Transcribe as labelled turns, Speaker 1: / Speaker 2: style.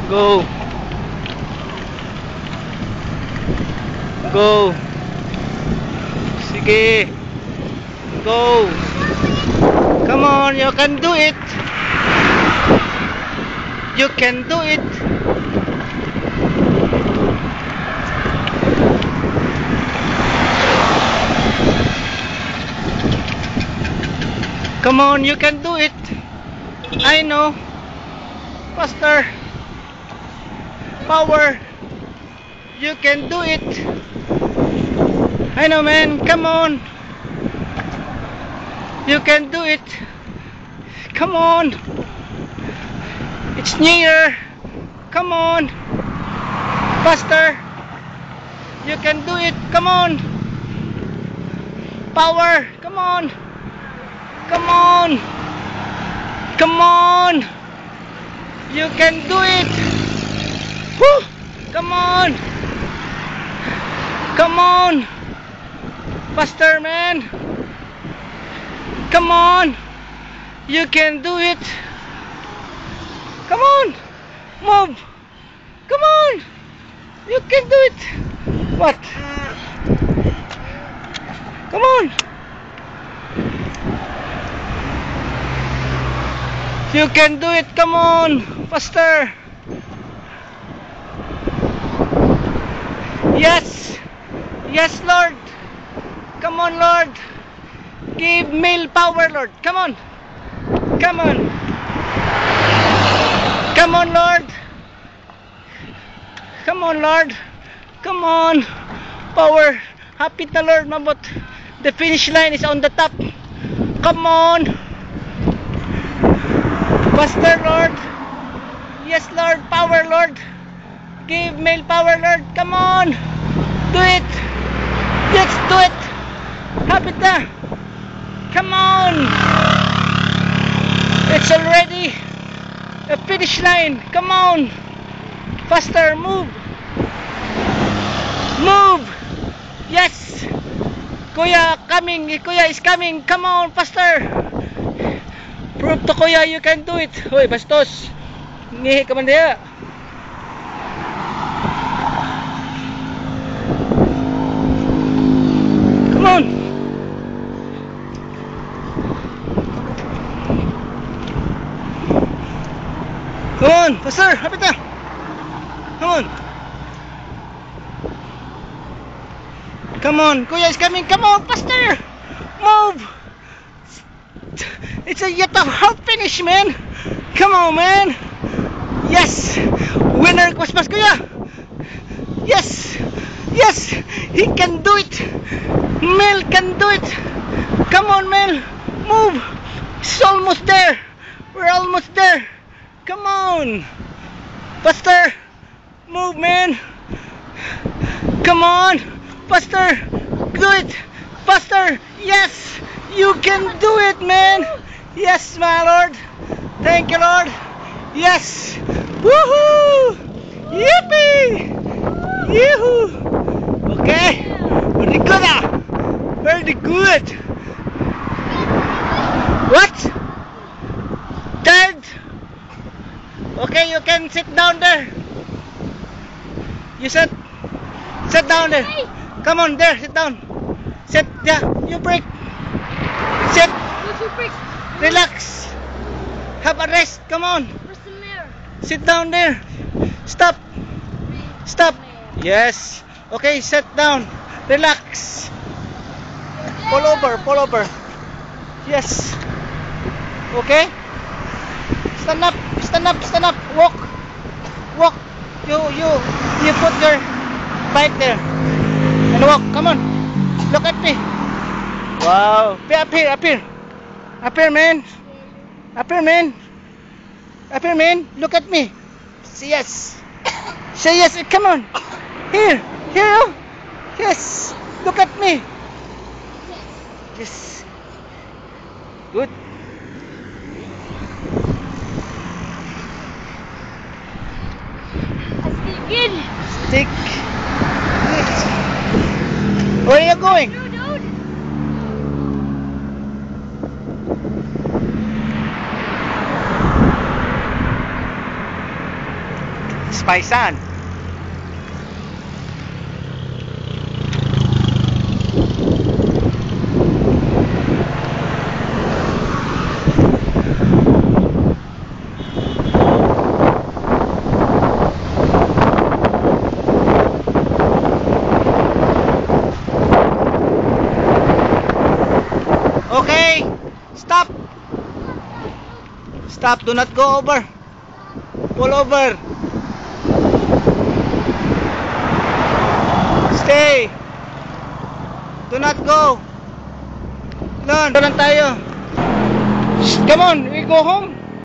Speaker 1: Go. Go. Sige. Go. Come on, you can do it. You can do it. Come on, you can do it. I know. Faster. Power. You can do it. I know, man. Come on. You can do it. Come on. It's near. Come on. Faster. You can do it. Come on. Power. Come on. Come on. Come on. You can do it. Woo. Come on. Come on. Faster, man. Come on. You can do it. Come on. Move. Come on. You can do it. What? Come on. You can do it. Come on. Faster. Yes. Yes, Lord. Come on, Lord. Give male power, Lord. Come on. Come on. Come on, Lord. Come on, Lord. Come on. Power. Hapit na, Lord. Mabot. The finish line is on the top. Come on. Faster, Lord. Yes, Lord. Power, Lord. Give male power, Lord. Come on. Do it. Let's do it. Hapit na. Come on. It's already a finish line. Come on. Faster. Move. Move. Yes. Kuya coming. Kuya is coming. Come on. Faster. Prove to Kuya you can do it. Hoy, bastos. Ngihi ka man diya. Come on. Come on, faster. Hapit na. Come on. Come on. Kuya is coming. Come on, faster. Move. It's a yet a hard finish, man. Come on, man. Yes. Winner Kuspas, Kuya. Yes. Yes. He can do it. Mel can do it. Come on, Mel. Move. It's almost there. We're almost there. Come on. Faster. Move, man. Come on. Faster. Do it. Faster. Yes. You can do it, man. Yes, my Lord. Thank you, Lord. Yes. Woohoo. Yippee. Yoo-hoo. Okay. Very good. Very good. What? Third. Okay, you can sit down there. You sit down there. Come on, there, sit down. Sit, yeah, you break. Sit. Relax. Have a rest. Come on. Sit down there. Stop. Stop. Yes. Okay, sit down. Relax. Pull over. Pull over. Yes. Okay. Stand up. Stand up. Stand up. Walk. Walk. You put your bike there and walk. Come on. Look at me. Wow. Up here. Up here. Up here, man. Up here, man. Up here, man. Look at me. Say yes. Say yes. Come on. Here. Here. Yes. Look at me. Yes. Good. Stick. Where are you going? That's my son. Okay, stop. Stop, do not go over. Pull over. Stay. Do not go. Doon tayo. Come on, we go home.